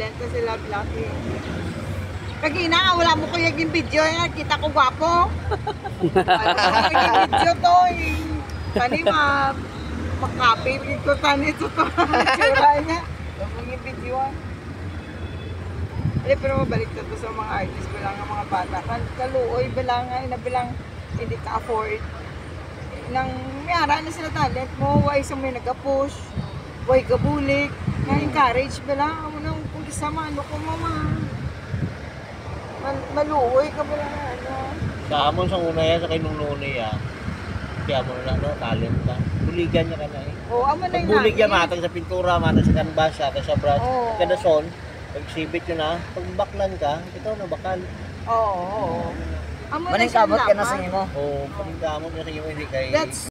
talent na sila Blackie. Kagina, wala mo ko yung video yan. Kita ko gwapo. Yung video to eh. Tani makapi. Ito tani ito to. Tsura niya. Yung video yan. Pero mabalik na to sa mga artist. Bilang ang mga bata. Kaluoy, bilang hindi ka-afford. Nang mayara na sila talent mo. Why sa may nag-push. Why kabulik. Na-encourage bilang. Amo nang kung kisama ano ko mama. Maluoy ka ba lang ano? Sa amon sa una yan, sa kinununi yan. Kaya mo na talent ka. Buligan niya ka na eh. Oo, amo na yung bulig yan, matag sa pintura, matag sa canvas, matag sa brush. Oo. Kada son, pag-exhibit yun na, pag baklan ka, ito na bakal. Oo. Amo na Maning siya kamot ka na laman. sa imo. Oo, pag kamot na sa iyo, hindi kay... That's